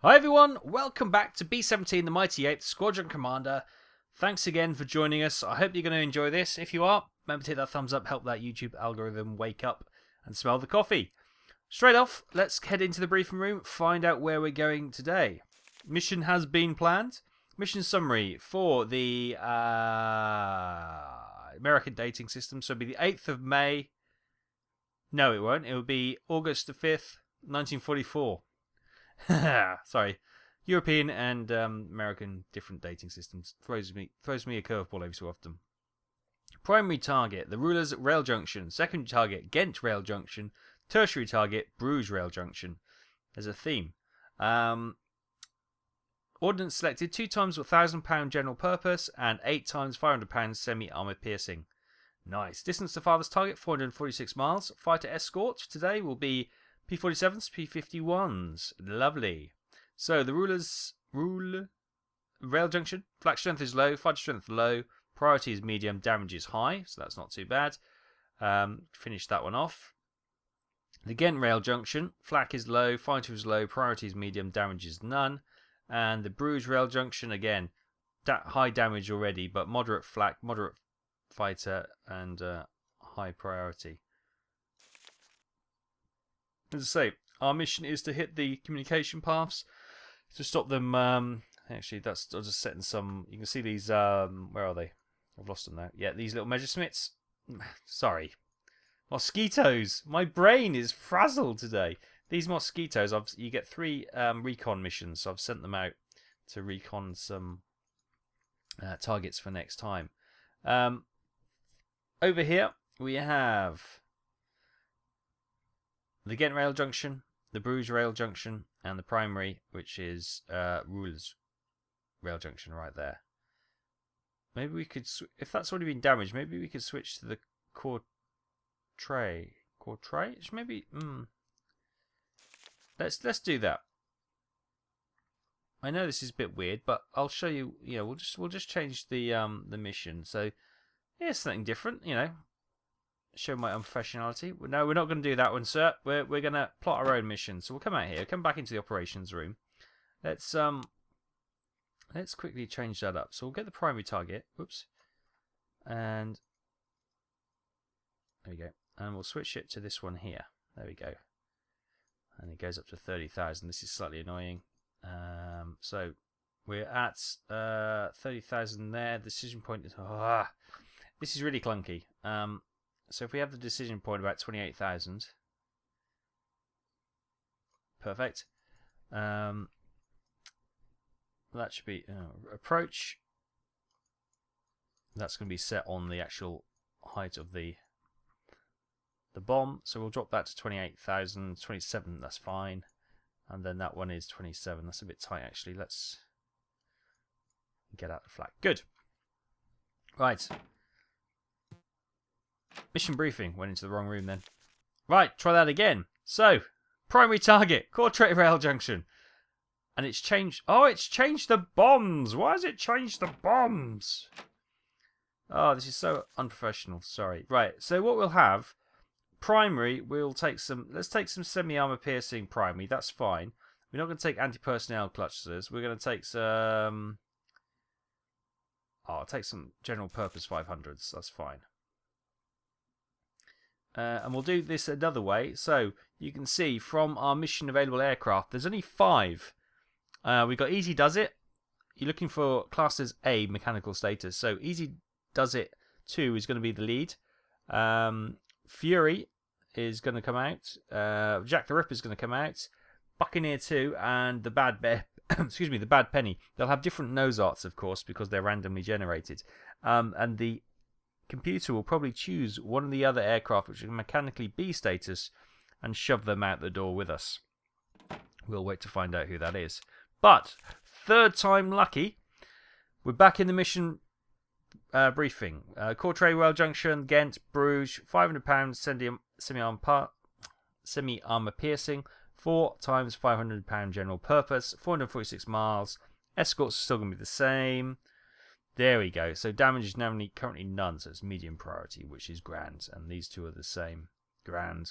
Hi everyone, welcome back to B-17, the Mighty 8th Squadron Commander. Thanks again for joining us. I hope you're going to enjoy this. If you are, remember to hit that thumbs up, help that YouTube algorithm wake up and smell the coffee. Straight off, let's head into the briefing room, find out where we're going today. Mission has been planned. Mission summary for the American dating system. So it'll be the 8th of May. No, it won't. It will be August the 5th, 1944. Sorry, European and American different dating systems throws me a curveball every so often. Primary target: the Rulers Rail Junction. Secondary target: Ghent Rail Junction. Tertiary target: Bruges Rail Junction. There's a theme. Ordnance selected: 2 times £1,000 general purpose and 8 times £500 semi-armoured piercing. Nice. Distance to farthest target: 446 miles. Fighter escort today will be P-47s, P-51s. Lovely. So the Rail Junction. Flak strength is low, fighter strength low, priority is medium, damage is high, so that's not too bad. Finish that one off. The Ghent Rail Junction. Flak is low, fighter is low, priority is medium, damage is none. And the Bruges Rail Junction, again, high damage already, but moderate flak, moderate fighter, and high priority. As I say, our mission is to hit the communication paths to stop them. Actually, that's I was just setting some. You can see these. Where are they? I've lost them now. Yeah, these little Messerschmitts. Sorry, mosquitoes. My brain is frazzled today. These mosquitoes. You get 3 recon missions, so I've sent them out to recon some targets for next time. Over here we have the Ghent Rail Junction, the Bruges Rail Junction, and the primary, which is Rulers Rail Junction right there. Maybe we could, if that's already been damaged, maybe we could switch to the Courtrai. Maybe. Let's do that. I know this is a bit weird, but I'll show you. You know, we'll just change the mission. So here's something different. You know. Show my unprofessionality. No, we're not going to do that one, sir. We're going to plot our own mission. So we'll come out here, come back into the operations room. Let's quickly change that up. So we'll get the primary target. Whoops. And there we go. And we'll switch it to this one here. There we go. And it goes up to 30,000. This is slightly annoying. So we're at 30,000 there. Decision point is this is really clunky. So if we have the decision point about 28,000, perfect. That should be approach. That's going to be set on the actual height of the bomb. So we'll drop that to 28,000, 27. That's fine. And then that one is 27. That's a bit tight actually. Let's get out the flak. Good. Right. Mission briefing. Went into the wrong room then. Right, try that again. So, primary target, Courtrai Rail Junction. And it's changed. Oh, it's changed the bombs. Why has it changed the bombs? Oh, this is so unprofessional. Sorry. Right, so what we'll have, primary, we'll take some. Let's take some semi-armor piercing primary. That's fine. We're not going to take anti-personnel clutches. We're going to take some. I'll take some general purpose 500s. That's fine. And we'll do this another way. So you can see from our mission available aircraft, there's only 5. We've got Easy Does It. You're looking for classes A mechanical status. So Easy Does It 2 is going to be the lead. Fury is going to come out. Jack the Ripper is going to come out. Buccaneer 2 and the Bad the Bad Penny. They'll have different nose arts, of course, because they're randomly generated. And the computer will probably choose one of the other aircraft which is mechanically B status and shove them out the door with us. We'll wait to find out who that is. But, third time lucky, we're back in the mission briefing. Courtrai Rail Junction, Ghent, Bruges, £500 semi-armor piercing, 4 times £500 general purpose, 446 miles. Escorts are still going to be the same. There we go. So damage is now currently none, so it's medium priority, which is grand. And these two are the same. Grand.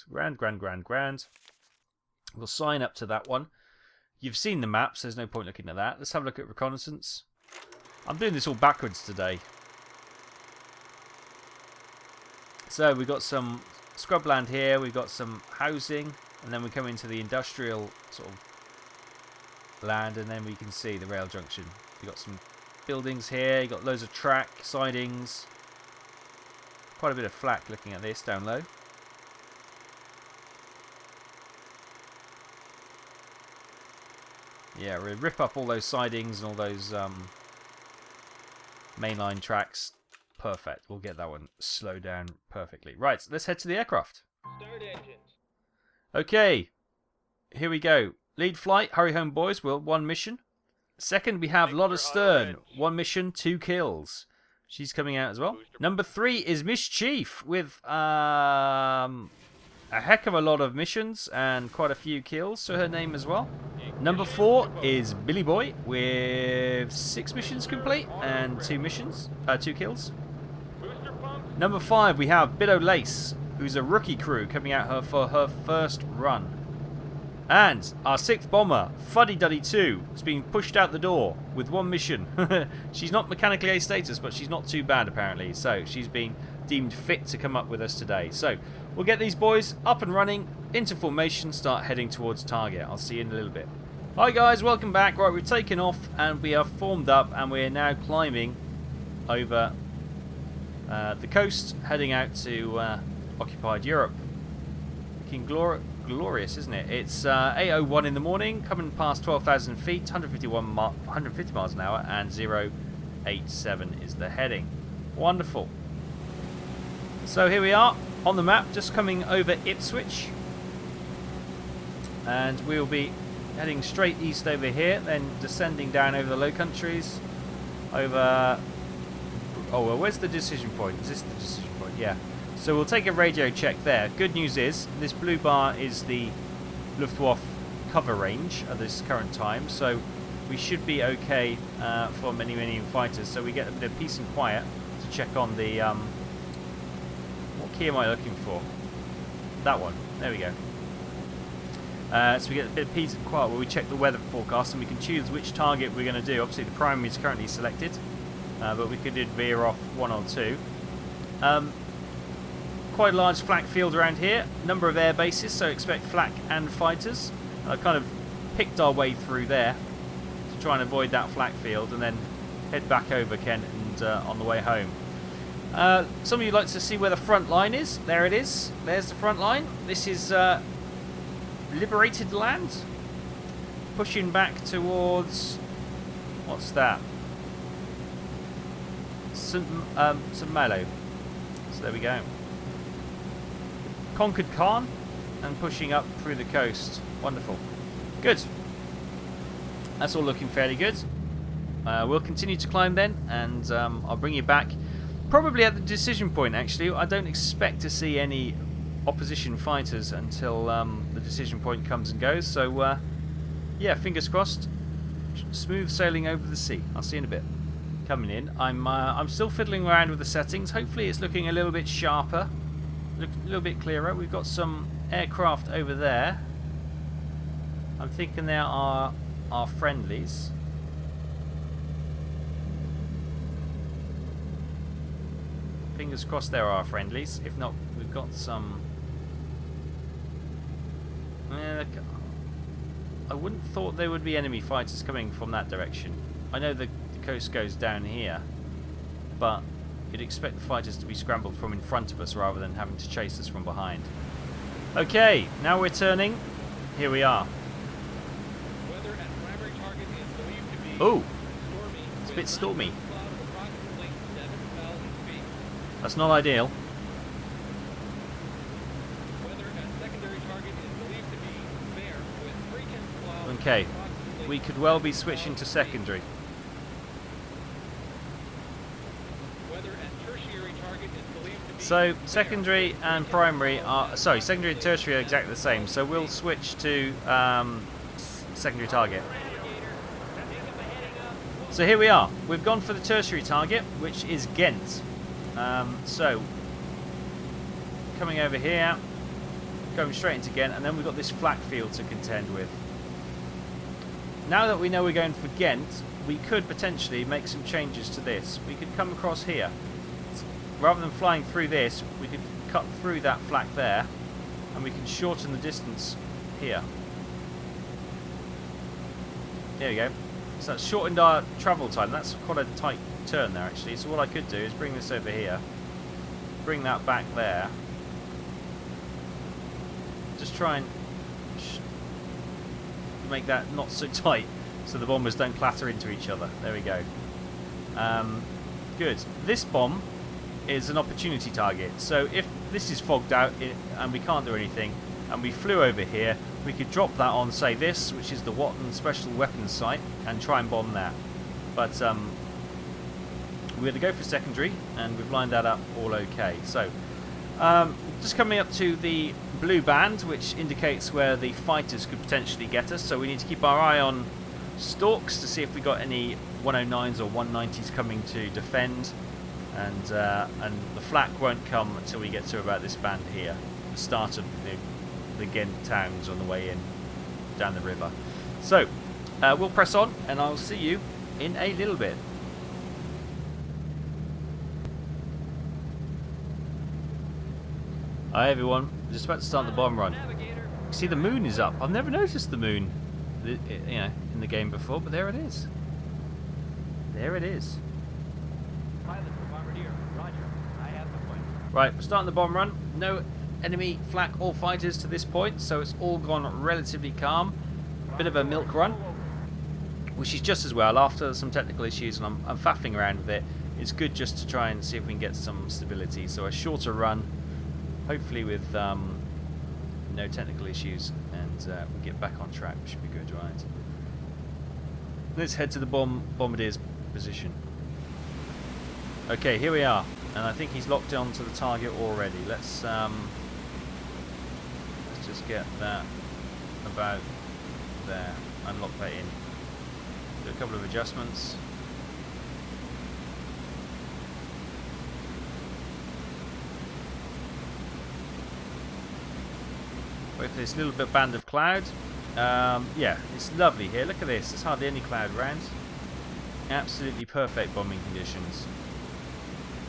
We'll sign up to that one. You've seen the maps, so there's no point looking at that. Let's have a look at reconnaissance. I'm doing this all backwards today. So we've got some scrubland here, we've got some housing, and then we come into the industrial sort of land, and then we can see the rail junction. We've got some buildings here, you've got loads of track, sidings. Quite a bit of flak looking at this down low. Yeah, we'll rip up all those sidings and all those mainline tracks. Perfect. We'll get that one slowed down perfectly. Right, let's head to the aircraft. Start engines. Okay, here we go. Lead flight, hurry home boys. We'll one mission. Second, we have Lotta Stern. One mission, 2 kills. She's coming out as well. Number 3 is Mischief with a heck of a lot of missions and quite a few kills to her name as well. Number 4 is Billy Boy with 6 missions complete and 2 kills. Number 5 we have Biddo Lace, who's a rookie crew coming out for her first run. And our 6th bomber, Fuddy Duddy 2, is being pushed out the door with 1 mission. She's not mechanically A status, but she's not too bad apparently. So she's been deemed fit to come up with us today. So we'll get these boys up and running, into formation, start heading towards target. I'll see you in a little bit. Hi guys, welcome back. Right, we've taken off and we are formed up and we're now climbing over the coast, heading out to occupied Europe. Looking glorious, isn't it? It's 8:01 in the morning, coming past 12,000 feet, 150 miles an hour, and 087 is the heading. Wonderful. So here we are on the map, just coming over Ipswich, and we'll be heading straight east over here, then descending down over the Low Countries, over... Oh, well, where's the decision point? Is this the decision point? Yeah. So we'll take a radio check there. Good news is, this blue bar is the Luftwaffe cover range at this current time, so we should be okay for many fighters. So we get a bit of peace and quiet to check on the... what key am I looking for? That one. There we go. So we get a bit of peace and quiet where we check the weather forecast and we can choose which target we're going to do. Obviously the primary is currently selected, but we could veer off 1 or 2. Quite a large flak field around here, number of air bases, so expect flak and fighters. I kind of picked our way through there to try and avoid that flak field and then head back over Kent and on the way home. Some of you like to see where the front line is. There it is. There's the front line. This is liberated land. Pushing back towards... what's that? St Malo. So there we go. Conquered Khan and pushing up through the coast. Wonderful. Good. That's all looking fairly good. We'll continue to climb then, and I'll bring you back probably at the decision point. Actually, I don't expect to see any opposition fighters until the decision point comes and goes, so yeah, fingers crossed. Smooth sailing over the sea. I'll see you in a bit. Coming in, I'm still fiddling around with the settings. Hopefully it's looking a little bit sharper, a little bit clearer. We've got some aircraft over there. I'm thinking there are our friendlies. Fingers crossed there are our friendlies. If not, we've got some... I wouldn't have thought there would be enemy fighters coming from that direction. I know the coast goes down here, but you'd expect the fighters to be scrambled from in front of us rather than having to chase us from behind. Okay, now we're turning. Here we are. Oh, it's a bit stormy. That's not ideal. Okay, we could well be switching to secondary. So secondary and primary are, sorry, secondary and tertiary are exactly the same. So we'll switch to secondary target. So here we are. We've gone for the tertiary target, which is Ghent. So coming over here, going straight into Ghent, and then we've got this flak field to contend with. now that we know we're going for Ghent, we could potentially make some changes to this. We could come across here. Rather than flying through this, we could cut through that flak there, and we can shorten the distance here. There we go. So that's shortened our travel time. That's quite a tight turn there, actually. So what I could do is bring this over here, bring that back there, just try and make that not so tight so the bombers don't clatter into each other. There we go. Good. This bomb is an opportunity target, so if this is fogged out and we can't do anything and we flew over here, we could drop that on, say, this, which is the Watton Special Weapons Site, and try and bomb that. But we're going to go for secondary, and we've lined that up all okay. So just coming up to the blue band, which indicates where the fighters could potentially get us, so we need to keep our eye on stalks to see if we got any 109s or 190s coming to defend, and the flak won't come until we get to about this band here, the start of the Ghent towns on the way in down the river. So we'll press on, and I'll see you in a little bit. Hi everyone, we're just about to start the bomb run. See, the moon is up. I've never noticed the moon, in the game before, but there it is. There it is. Pilot for Bombardier. Roger. I have the point. Right, we're starting the bomb run. No enemy flak or fighters to this point, so it's all gone relatively calm. Bit of a milk run, which is just as well. After some technical issues, and I'm faffing around with it, it's good just to try and see if we can get some stability. So a shorter run, hopefully with no technical issues, and we'll get back on track, which should be good, right? Let's head to the bombardier's position. Okay, here we are, and I think he's locked onto the target already. Let's just get that about there, and lock that in. Do a couple of adjustments. With this little bit band of cloud, yeah, it's lovely here. Look at this. There's hardly any cloud around. Absolutely perfect bombing conditions.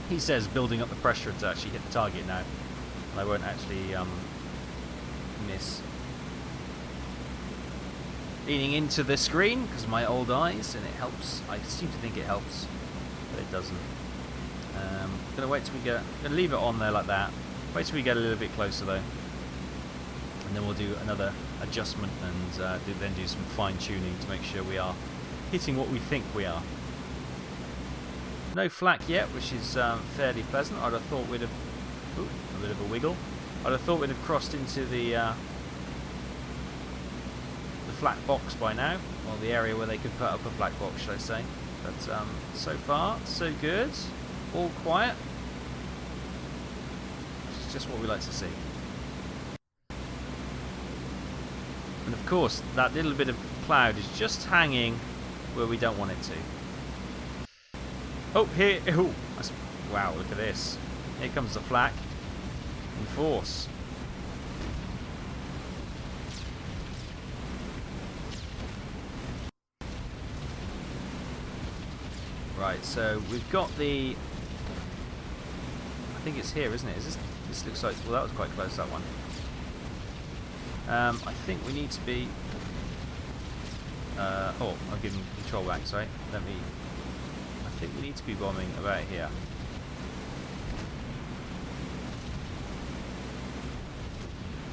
He says building up the pressure to actually hit the target now, and I won't actually miss. Leaning into the screen because of my old eyes, and it helps. I seem to think it helps, but it doesn't. Gonna wait till we get. Gonna leave it on there like that. Wait till we get a little bit closer though, and then we'll do another adjustment and then do some fine tuning to make sure we are hitting what we think we are. No flak yet, which is fairly pleasant. I'd have thought we'd have. Ooh, a bit of a wiggle. I'd have thought we'd have crossed into the flak box by now, or the area where they could put up a flak box, should I say. But so far, so good. All quiet. Which is just what we like to see. And of course, that little bit of cloud is just hanging where we don't want it to. Oh, here. Oh, wow, look at this. Here comes the flak in force. Right, so we've got the. I think it's here, isn't it? Is this looks like. Well, that was quite close, that one. I think we need to be. Oh, I've given control back. Sorry. I think we need to be bombing about here.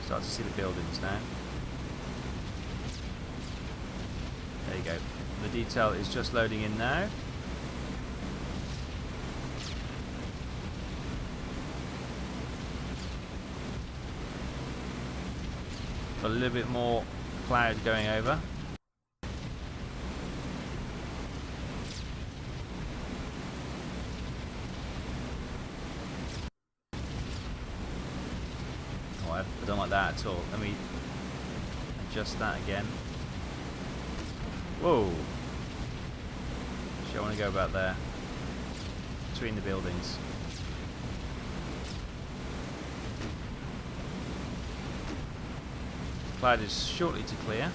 Start to see the buildings now. There you go. The detail is just loading in now. Got a little bit more cloud going over. Oh, I don't like that at all. Let me adjust that again. Whoa. Actually, I want to go about there. Between the buildings. Cloud is shortly to clear.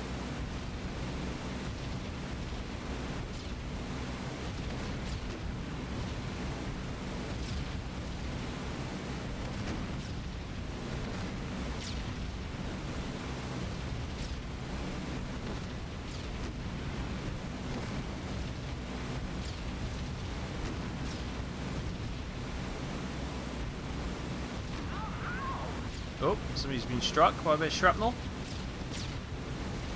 Oh, somebody's been struck by a bit of shrapnel.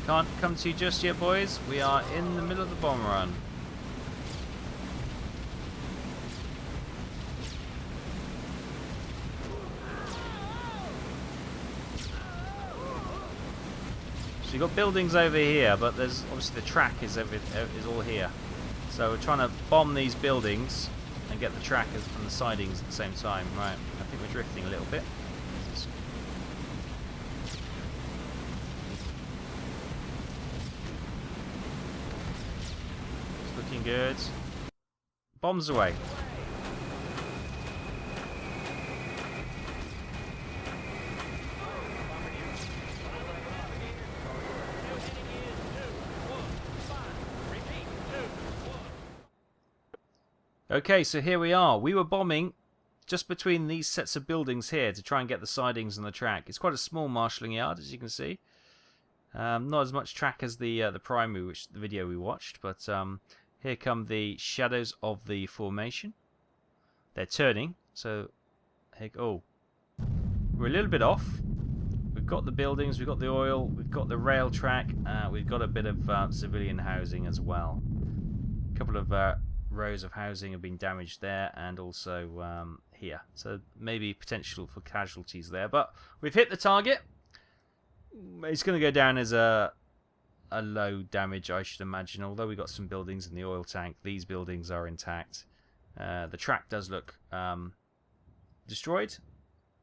Can't come to you just yet, boys. We are in the middle of the bomb run. So you've got buildings over here, but there's obviously the track is all here. So we're trying to bomb these buildings and get the track and the sidings at the same time. Right, I think we're drifting a little bit. It's looking good. Bombs away. Okay, so here we are. We were bombing just between these sets of buildings here to try and get the sidings and the track. It's quite a small marshalling yard, as you can see. Not as much track as the primary, the video we watched, but here come the shadows of the formation. They're turning, so oh, we're a little bit off. We've got the buildings, we've got the oil, we've got the rail track, we've got a bit of civilian housing as well. A couple of rows of housing have been damaged there, and also here, so maybe potential for casualties there, but we've hit the target. It's going to go down as a low damage, I should imagine, although we got some buildings in the oil tank. These buildings are intact. The track does look destroyed,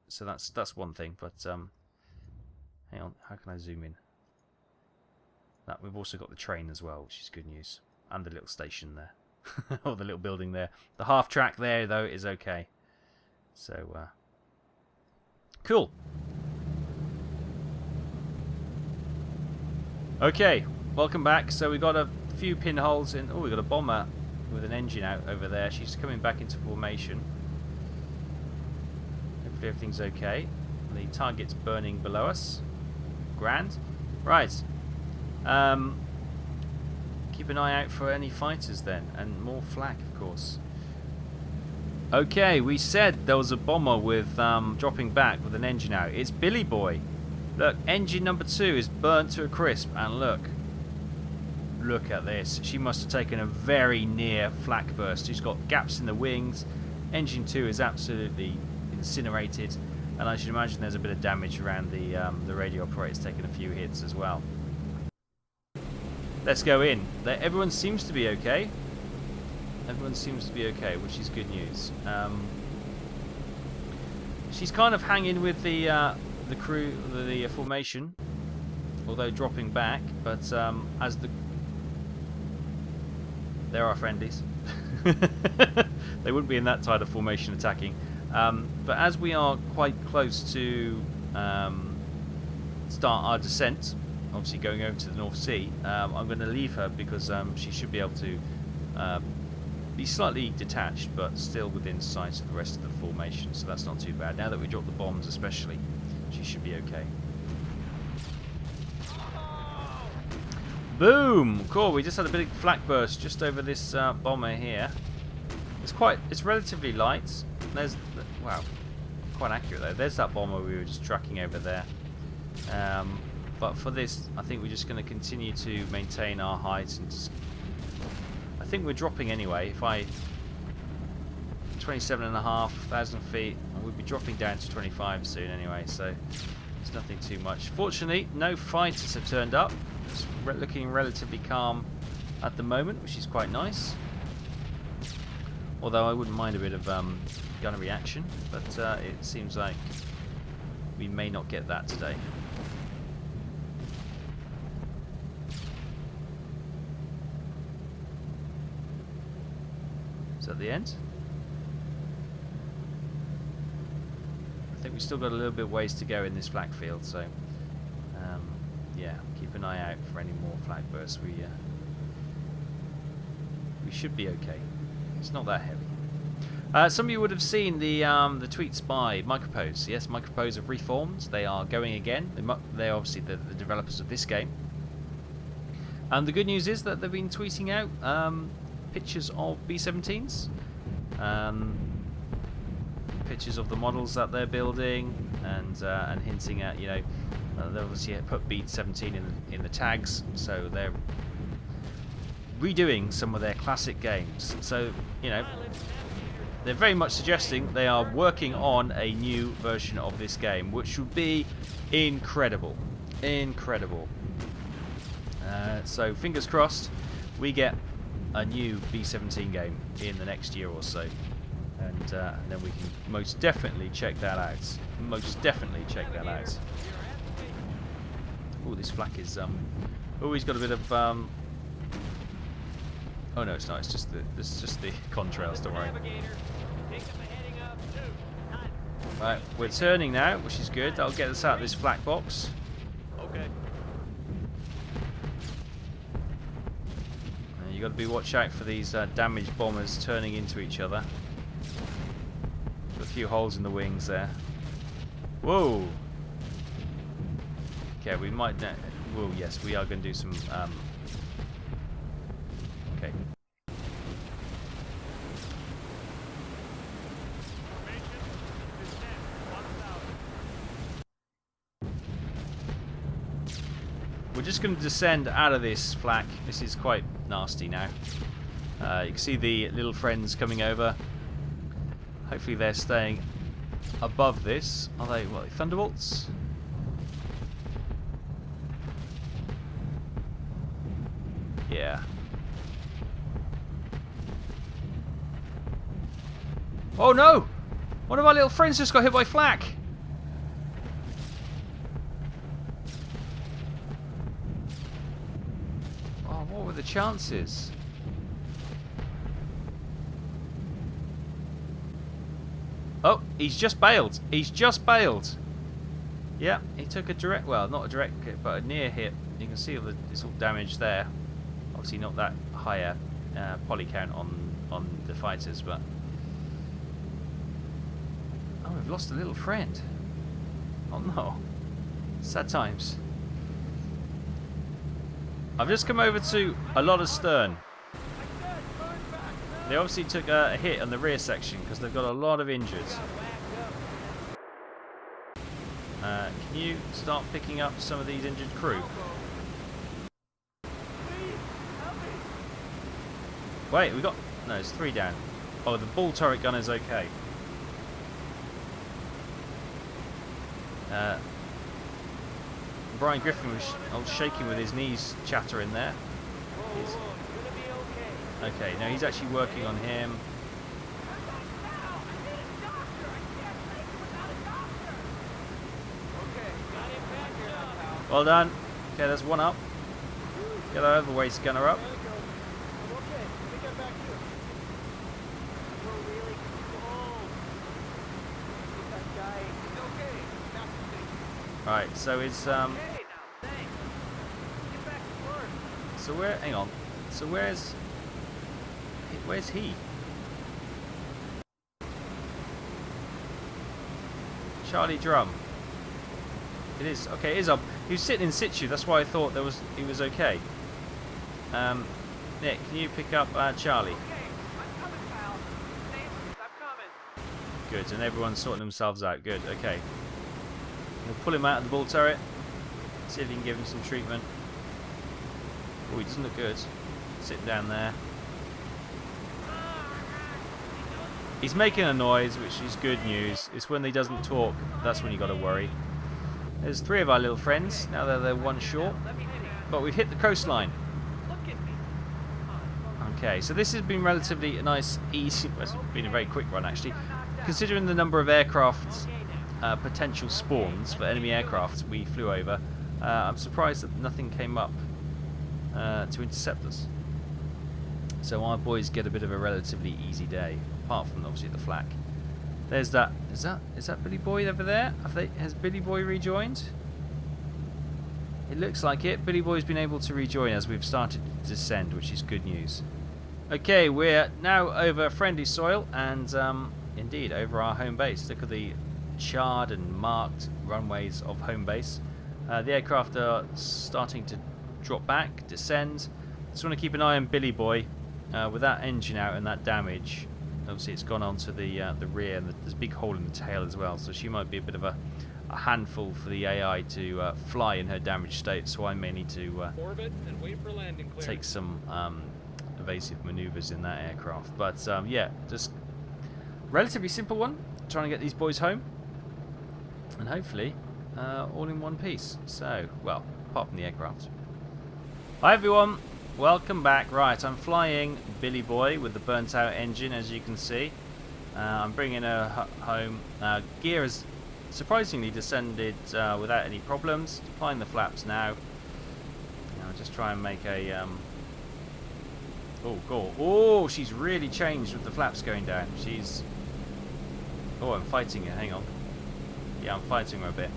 so that's one thing, but hang on, how can I zoom in? That we've also got the train as well, which is good news, and the little station there. Or the little building there. The half track there, though, is okay. So, cool. Okay, welcome back. So we got a few pinholes in. Oh, we got a bomber with an engine out over there. She's coming back into formation. Hopefully everything's okay. The target's burning below us. Grand. Right. Keep an eye out for any fighters then, and more flak, of course. Okay, we said there was a bomber with dropping back with an engine out. It's Billy Boy. Look, engine number 2 is burnt to a crisp, and look at this. She must have taken a very near flak burst. She's got gaps in the wings. Engine 2 is absolutely incinerated, and I should imagine there's a bit of damage around the radio operator's taken a few hits as well. Let's go in. Everyone seems to be okay. Everyone seems to be okay, which is good news. She's kind of hanging with the crew, the formation, although dropping back. But there are friendlies. They wouldn't be in that tight of formation attacking. But as we are quite close to start our descent, obviously going over to the North Sea, I'm going to leave her because she should be able to be slightly detached but still within sight of the rest of the formation, so that's not too bad. Now that we dropped the bombs especially, she should be okay. Boom! Cool, we just had a big flak burst just over this bomber here. It's relatively light. Wow, quite accurate though. There's that bomber we were just tracking over there. But for this, I think we're just going to continue to maintain our height, and just, I think we're dropping anyway. If 27,500 feet, and we'll be dropping down to 25 soon anyway, so it's nothing too much. Fortunately, no fighters have turned up. It's looking relatively calm at the moment, which is quite nice. Although I wouldn't mind a bit of gunnery action, but it seems like we may not get that today. At the end. I think we've still got a little bit ways to go in this flak field, so yeah, keep an eye out for any more flak bursts. We should be okay. It's not that heavy. Some of you would have seen the tweets by Micropose. Yes, Micropose have reformed. They are going again. They're obviously the developers of this game. And the good news is that they've been tweeting out pictures of B-17s. pictures of the models that they're building, and hinting at, you know, they obviously put B-17 in the tags, so they're redoing some of their classic games. So, you know, they're very much suggesting they are working on a new version of this game, which would be incredible. Incredible. So fingers crossed we get a new B-17 game in the next year or so, and then we can most definitely check that out. Most definitely check that out. Oh, this flak is oh, he's got a bit of oh no, it's not. It's just the contrails. Don't worry. Right, we're turning now, which is good. That'll get us out of this flak box. Okay. You got to be watch out for these damaged bombers turning into each other. A few holes in the wings there. Whoa. Okay, we might. Well, yes, we are going to do some. Okay. We're just going to descend out of this flak. This is quite nasty now. You can see the little friends coming over. Hopefully they're staying above this. Are they, what, Thunderbolts? Yeah. Oh no! One of our little friends just got hit by flak! Oh, what were the chances? Oh, he's just bailed. He's just bailed. Yeah, he took a direct, well, not a direct hit, but a near hit. You can see it's all damaged there. Obviously not that higher poly count on the fighters, but... Oh, we've lost a little friend. Oh no. Sad times. I've just come over to a lot of stern. They obviously took a hit on the rear section because they've got a lot of injured. Can you start picking up some of these injured crew? Wait, we got... No, it's 3 down. Oh, the ball turret gun is okay. Brian Griffin was shaking with his knees chattering there. Okay, now he's actually working on him. Well done. Okay, there's one up. Get our overweight gunner up. Right, so it's so where? Hang on. So where's he? Charlie Drum. It is okay. It is up. He was sitting in situ. That's why I thought he was okay. Nick, can you pick up Charlie? Good, and everyone's sorting themselves out. Good. Okay. We'll pull him out of the ball turret. See if you can give him some treatment. Oh, he doesn't look good. Sitting down there. He's making a noise, which is good news. It's when he doesn't talk, that's when you got to worry. There's 3 of our little friends. Now they're 1 short. But we've hit the coastline. Okay, so this has been relatively a nice, easy... Well, it's been a very quick run, actually. Considering the number of aircraft potential spawns for enemy aircraft we flew over, I'm surprised that nothing came up to intercept us. So our boys get a bit of a relatively easy day, apart from obviously the flak. There's that. Is that Billy Boy over there? Has Billy Boy rejoined? It looks like it. Billy Boy's been able to rejoin as we've started to descend, which is good news. Okay, we're now over friendly soil and indeed over our home base. Look at the charred and marked runways of home base. The aircraft are starting to drop back, descend. Just want to keep an eye on Billy Boy. With that engine out and that damage, Obviously, it's gone onto the rear, and there's a big hole in the tail as well. So she might be a bit of a handful for the AI to fly in her damaged state. So I may need to Orbit and wait for landing clearance. take some evasive maneuvers in that aircraft. But yeah, just relatively simple one. Trying to get these boys home, and hopefully all in one piece. So, well, apart from the aircraft. Hi everyone. Welcome back. Right, I'm flying Billy Boy with the burnt out engine, as you can see. I'm bringing her home. Gear has surprisingly descended without any problems. Applying the flaps now. I'll just try and make a... Oh, cool. Oh, she's really changed with the flaps going down. She's... Oh, I'm fighting her. Hang on. Yeah, I'm fighting her a bit.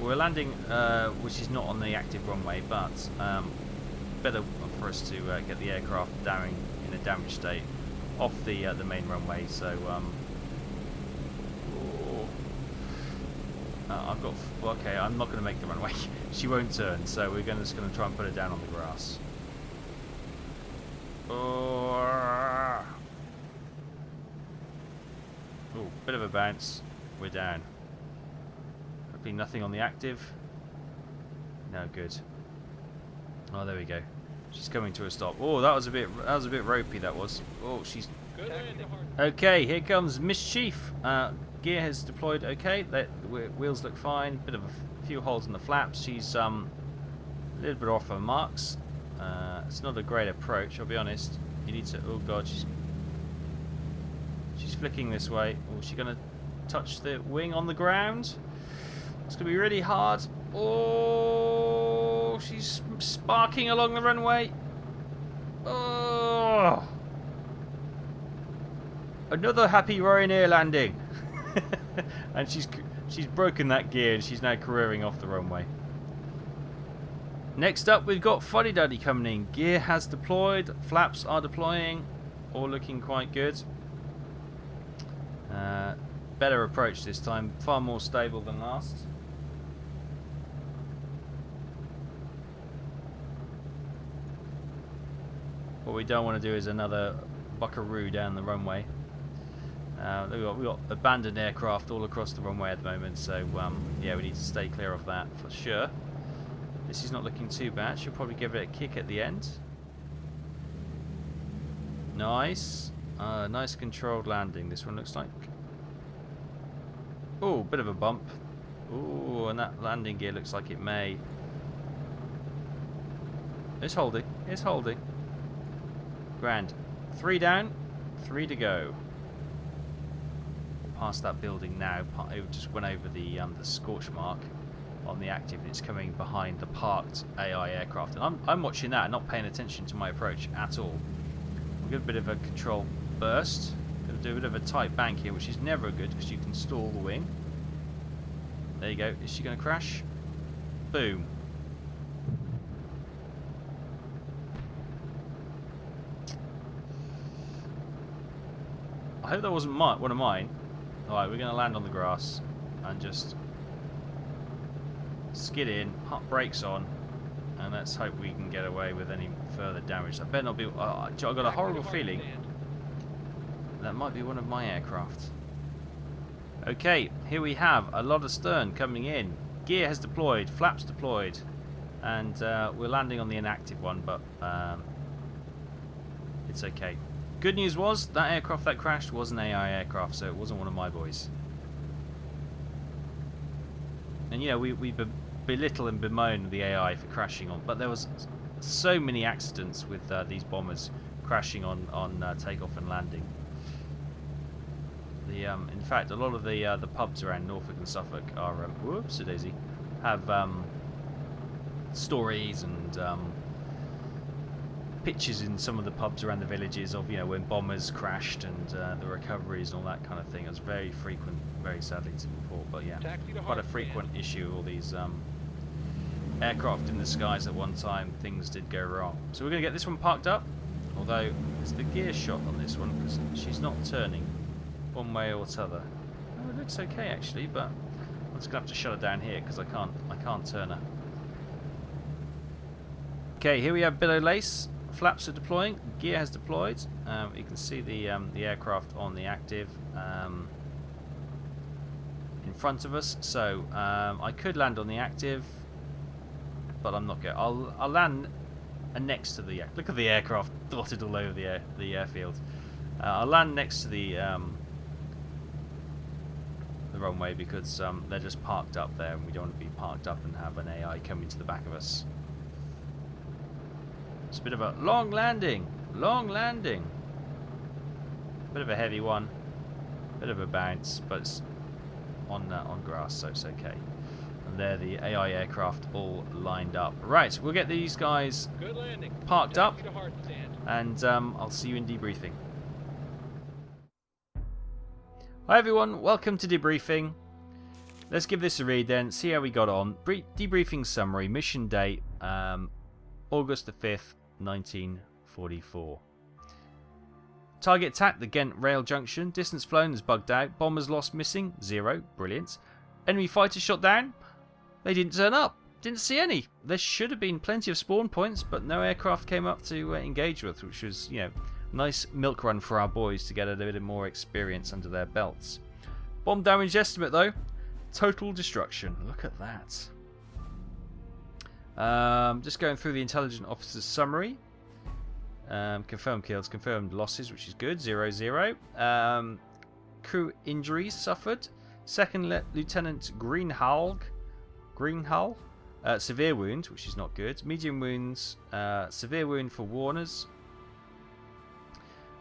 We're landing, which is not on the active runway, but better for us to get the aircraft down in a damaged state off the main runway. So I've got. Okay, I'm not going to make the runway. She won't turn, so we're just going to try and put her down on the grass. Oh, bit of a bounce. We're down. Hopefully nothing on the active. No, good. Oh, there we go. She's coming to a stop. Oh, that was a bit ropey. That was. Oh, she's. Good landing. Okay, here comes Mischief. Gear has deployed. Okay, wheels look fine. Bit of a few holes in the flaps. She's a little bit off her marks. It's not a great approach, I'll be honest. You need to. Oh God, she's flicking this way. Oh, is she gonna touch the wing on the ground? It's going to be really hard. Oh, she's sparking along the runway. Oh, another happy Ryanair landing. And she's broken that gear and she's now careering off the runway. Next up, we've got Fuddy Duddy coming in. Gear has deployed. Flaps are deploying. All looking quite good. Better approach this time. Far more stable than last. What we don't want to do is another buckaroo down the runway. We've got abandoned aircraft all across the runway at the moment, so yeah, we need to stay clear of that for sure. This is not looking too bad. She'll probably give it a kick at the end. Nice. Nice controlled landing, this one looks like. Oh, bit of a bump. Oh, and that landing gear looks like it may. It's holding. It's holding. Grand. 3 down, 3 to go. Past that building now. It just went over the scorch mark on the active. It's coming behind the parked AI aircraft, and I'm watching that, not paying attention to my approach at all. We'll get a bit of a control burst. Going to do a bit of a tight bank here, which is never good because you can stall the wing. There you go. Is she going to crash? Boom. I hope that wasn't one of mine. Alright, we're going to land on the grass and just skid in, hot brakes on, and let's hope we can get away with any further damage. I better not be. I've got a horrible feeling that might be one of my aircraft. Okay, here we have a lot of stern coming in. Gear has deployed, flaps deployed, and we're landing on the inactive one, but it's okay. Good news was that aircraft that crashed was an AI aircraft, so it wasn't one of my boys. And you know, we belittle and bemoan the AI for crashing on, but there was so many accidents with these bombers crashing on takeoff and landing. In fact, a lot of the pubs around Norfolk and Suffolk are whoops-a-daisy, have stories and pictures in some of the pubs around the villages of, you know, when bombers crashed and the recoveries and all that kind of thing. It was very frequent, very sadly to report, but yeah, quite a frequent issue. All these aircraft in the skies at one time, things did go wrong. So we're going to get this one parked up, although it's the gear shot on this one because she's not turning one way or t'other. Oh, it looks okay actually, but I'm just going to have to shut her down here because I can't turn her. Okay, here we have Billow Lace. flaps are deploying. Gear has deployed. You can see the aircraft on the active in front of us. So I could land on the active, but I'm not going. I'll land next to the. Look at the aircraft dotted all over the airfield. I'll land next to the runway because they're just parked up there, and we don't want to be parked up and have an AI coming to the back of us. It's a bit of a long landing. Bit of a heavy one, bit of a bounce, but it's on grass, so it's okay. And there, the AI aircraft all lined up. Right, we'll get these guys Good landing. parked up, Taxi to hard stand. and I'll see you in debriefing. Hi everyone, welcome to debriefing. Let's give this a read then, see how we got on. Debriefing summary, mission date, August the 5th, 1944. Target attacked the Ghent rail junction. Distance flown is bugged out. Bombers lost missing, 0. Brilliant. Enemy fighters shot down. They didn't turn up. Didn't see any. There should have been plenty of spawn points, but no aircraft came up to engage with, which was, nice milk run for our boys to get a bit more experience under their belts. Bomb damage estimate though, total destruction. Look at that. Just going through the intelligent officer's summary. Confirmed kills, confirmed losses, which is good. 0-0. Crew injuries suffered. Second Lieutenant Greenhull. Severe wound, which is not good. Medium wounds. Severe wound for Warners.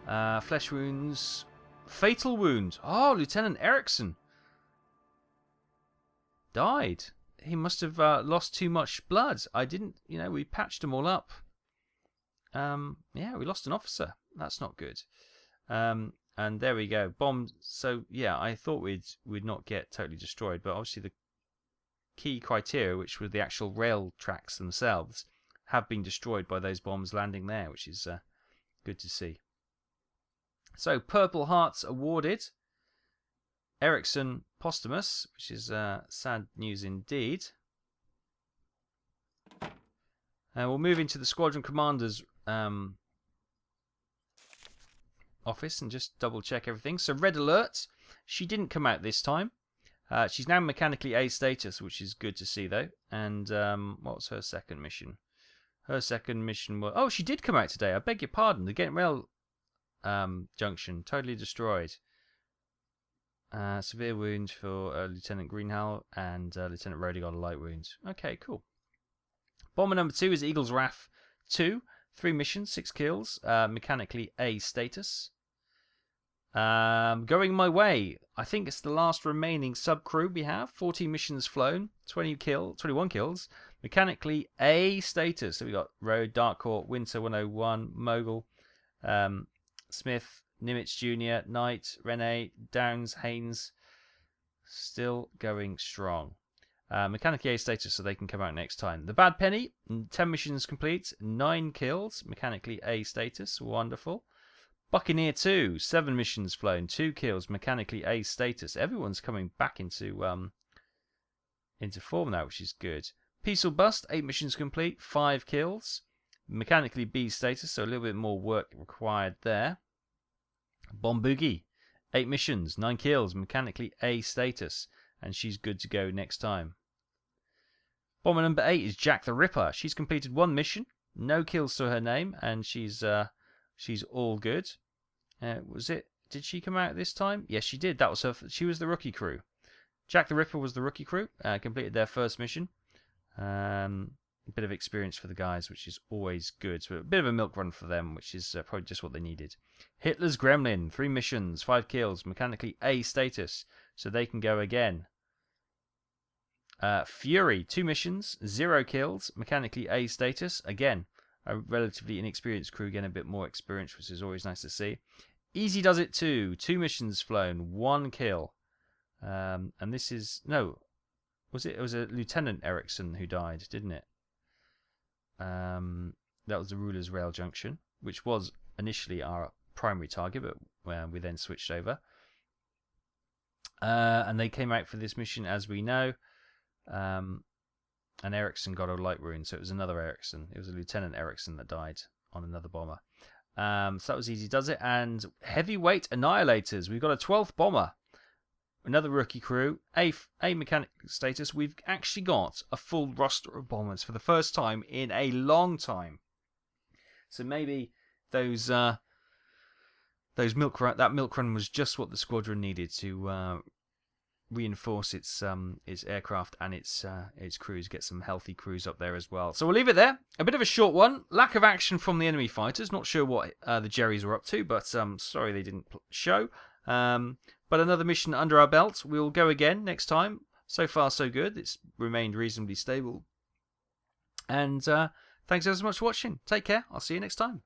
Flesh wounds. Fatal wound. Oh, Lieutenant Eriksson died. He must have lost too much blood. I didn't, we patched them all up. We lost an officer. That's not good. And there we go. Bombed. So, I thought we'd not get totally destroyed, but obviously the key criteria, which were the actual rail tracks themselves, have been destroyed by those bombs landing there, which is good to see. So, Purple Hearts awarded. Eriksson posthumous, which is sad news indeed. We'll move into the Squadron Commander's office and just double check everything. So, Red Alert. She didn't come out this time. She's now mechanically A status, which is good to see though. And what was her second mission? Her second mission was... Oh, she did come out today. I beg your pardon. The Ghent Rail junction totally destroyed. Severe wound for Lieutenant Greenhull, and Lieutenant Rody got a light wound. Okay, cool. Bomber number 2 is Eagle's Wrath 2. 3 missions, 6 kills. Mechanically A status. Going my way. I think it's the last remaining sub crew we have. 14 missions flown, 21 kills. Mechanically A status. So we got Road, Dark Court, Winter 101, Mogul, Smith, Nimitz Jr., Knight, Rene, Downs, Haynes. Still going strong. Mechanically A status, so they can come out next time. The Bad Penny, 10 missions complete, 9 kills. Mechanically A status, wonderful. Buccaneer 2, 7 missions flown, 2 kills. Mechanically A status. Everyone's coming back into form now, which is good. Peaceful Bust, 8 missions complete, 5 kills. Mechanically B status, so a little bit more work required there. Bomb Boogie, 8 missions, 9 kills. Mechanically A status, and she's good to go next time. Bomber number 8 is Jack the Ripper. She's completed 1 mission, no kills to her name, and she's all good. Did she come out this time? Yes, she did. That was her. She was the rookie crew. Jack the Ripper was the rookie crew. Completed their first mission. A bit of experience for the guys, which is always good. So a bit of a milk run for them, which is probably just what they needed. Hitler's Gremlin, 3 missions, 5 kills, mechanically A status, so they can go again. Fury, 2 missions, 0 kills, mechanically A status, again. A relatively inexperienced crew getting a bit more experience, which is always nice to see. Easy Does It 2, 2 missions flown, 1 kill. And this is... No, it was a Lieutenant Eriksson who died, didn't it? That was the Ruler's Rail Junction, which was initially our primary target, but we then switched over. And they came out for this mission, as we know. And Eriksson got a light wound, so it was another Eriksson. It was a Lieutenant Eriksson that died. on another bomber. So that was easy, does it? And heavyweight annihilators. We've got a 12th bomber, another rookie crew, a mechanic status. We've actually got a full roster of bombers for the first time in a long time. So maybe that milk run was just what the squadron needed to reinforce its aircraft and its crews, get some healthy crews up there as well. So we'll leave it there. A bit of a short one. Lack of action from the enemy fighters. Not sure what the Jerrys were up to, but sorry they didn't show. But another mission under our belt. We'll go again next time. So far so good. It's remained reasonably stable. And thanks ever so much for watching. Take care. I'll see you next time.